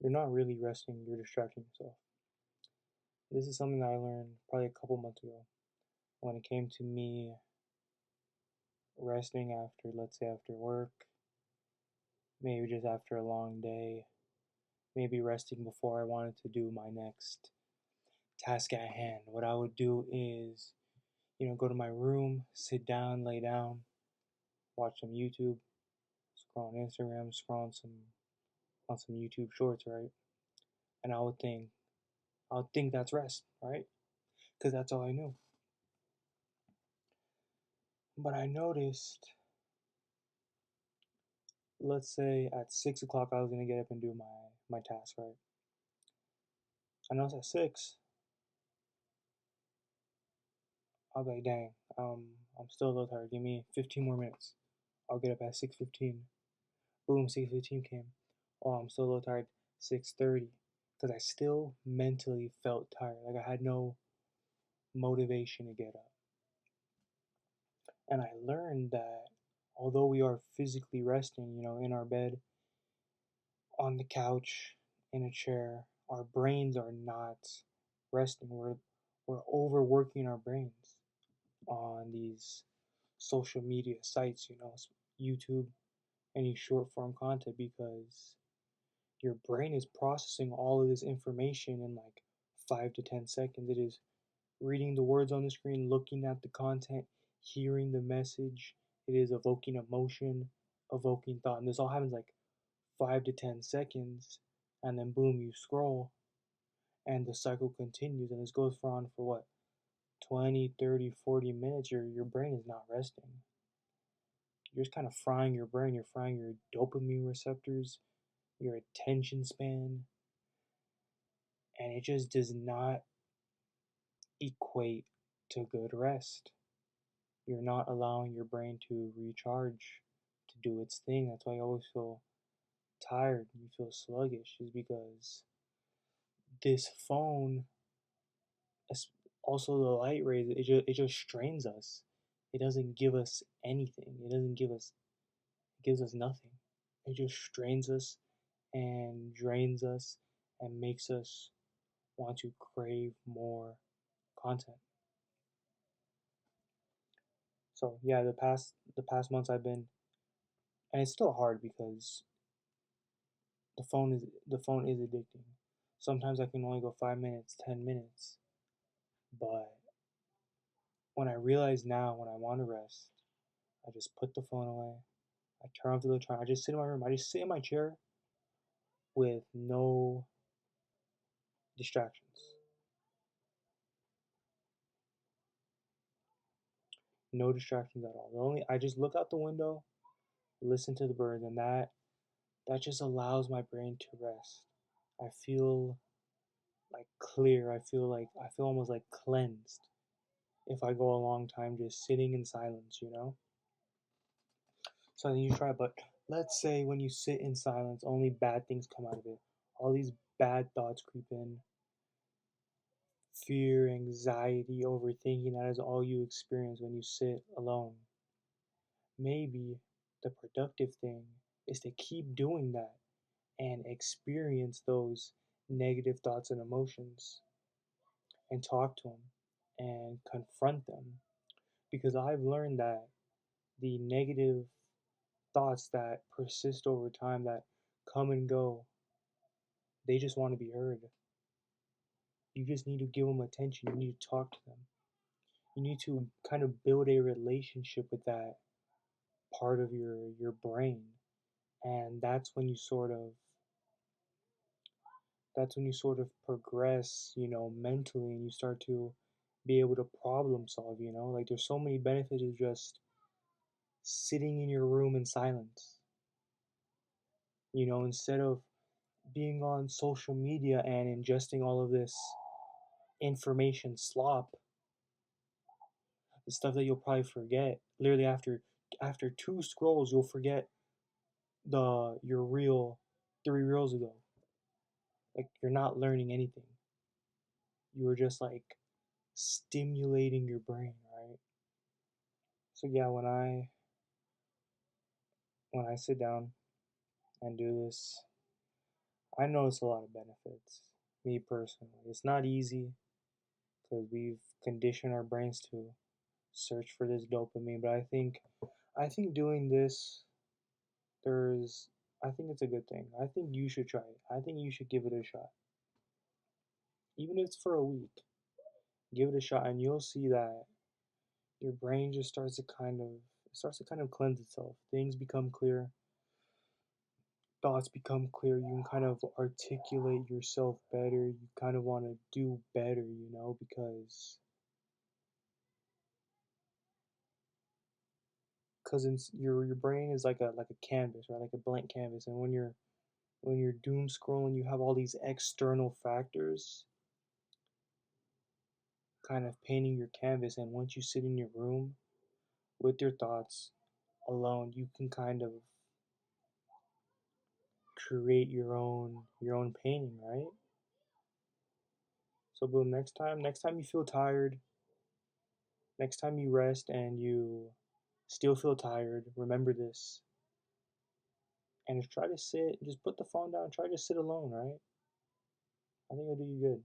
you're not really resting, you're distracting yourself. This is something that I learned probably a couple months ago when it came to me resting after, let's say, after work, maybe just after a long day, maybe resting before I wanted to do my next task at hand. What I would do is, go to my room, sit down, lay down, watch some YouTube, scroll on Instagram, scroll on some YouTube shorts, right? And I would think that's rest, right? Because that's all I knew. But I noticed, let's say at 6 o'clock, I was gonna get up and do my task, right? I noticed at 6, I'll be like, dang, I'm still a little tired. Give me 15 more minutes. I'll get up at 6:15. Boom, 6:15 came. Oh, I'm still a little tired. 6:30, because I still mentally felt tired. Like I had no motivation to get up. And I learned that although we are physically resting, in our bed, on the couch, in a chair, our brains are not resting. We're overworking our brains on these social media sites, YouTube, any short form content, because your brain is processing all of this information in like 5 to 10 seconds. It is reading the words on the screen, looking at the content, hearing the message. It is evoking emotion, evoking thought. And this all happens like 5 to 10 seconds. And then boom, you scroll and the cycle continues. And this goes for on for what? 20, 30, 40 minutes. Your brain is not resting. You're just kind of frying your brain. You're frying your dopamine receptors, your attention span. And it just does not equate to good rest. You're not allowing your brain to recharge, to do its thing. That's why you always feel tired, you feel sluggish, is because this phone, also the light rays, it just strains us. It doesn't give us anything. It gives us nothing. It just strains us and drains us and makes us want to crave more content. So yeah, the past months I've been, and it's still hard because the phone is addicting. Sometimes I can only go 5 minutes, 10 minutes, but when I realize now when I want to rest, I just put the phone away. I turn off the electronics. I just sit in my room. I just sit in my chair with no distractions, no distractions at all. The only I just look out the window, listen to the birds, and that just allows my brain to rest. I feel like clear. I feel almost like cleansed if I go a long time just sitting in silence. So then you try, but let's say when you sit in silence, only bad things come out of it. All these bad thoughts creep in. Fear, anxiety, overthinking, that is all you experience when you sit alone. Maybe the productive thing is to keep doing that and experience those negative thoughts and emotions and talk to them and confront them. Because I've learned that the negative thoughts that persist over time, that come and go, they just want to be heard. You just need to give them attention. You need to talk to them. You need to kind of build a relationship with that part of your brain. And that's when you sort of progress, mentally, and you start to be able to problem solve. Like there's so many benefits of just sitting in your room in silence. Instead of being on social media and ingesting all of this information slop, the stuff that you'll probably forget. Literally after two scrolls, you'll forget your reel 3 reels ago. Like you're not learning anything. You were just like stimulating your brain, right? So yeah, when I sit down and do this, I notice a lot of benefits, me personally. It's not easy because we've conditioned our brains to search for this dopamine, but I think doing this, there's I think it's a good thing. I think you should try it. I think you should give it a shot. Even if it's for a week. Give it a shot and you'll see that your brain just starts to kind of cleanse itself. Things become clear, thoughts become clear. You can kind of articulate yourself better. You kind of want to do better, because your brain is like a canvas, right? Like a blank canvas. And when you're doom scrolling, you have all these external factors kind of painting your canvas. And once you sit in your room with your thoughts alone, you can kind of create your own painting, right? So boom, next time you feel tired, next time you rest and you still feel tired, remember this and just try to sit, just put the phone down, try to sit alone, right? I think it'll do you good.